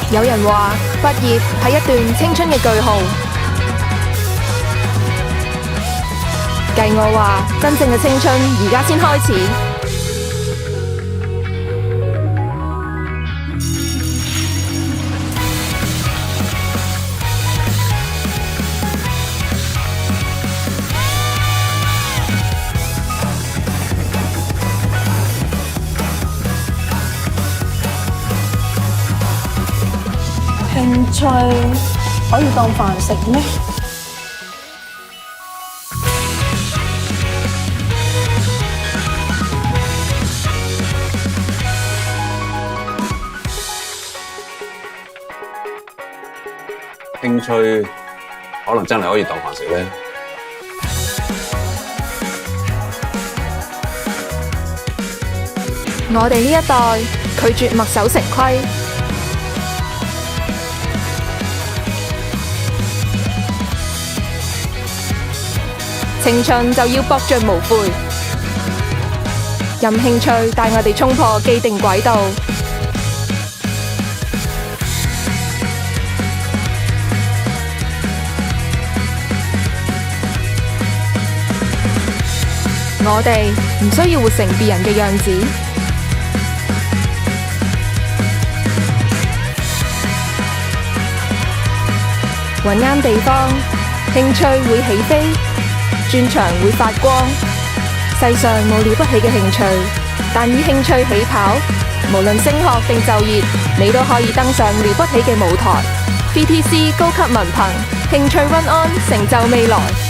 有人話畢業係一段青春嘅句號，計我話真正嘅青春而家先開始。興趣可以當飯食咩？興趣可能真係可以當飯食咧。我哋呢一代拒絕墨守成規，青春就要搏盡無悔，任興趣帶我哋衝破既定軌道。我哋唔需要活成別人嘅樣子，搵啱地方，興趣會起飛，專長會發光。世上冇了不起嘅興趣，但以興趣起跑，無論升學定就業，你都可以登上了不起嘅舞台。VTC 高級文憑，興趣 run on，成就未來。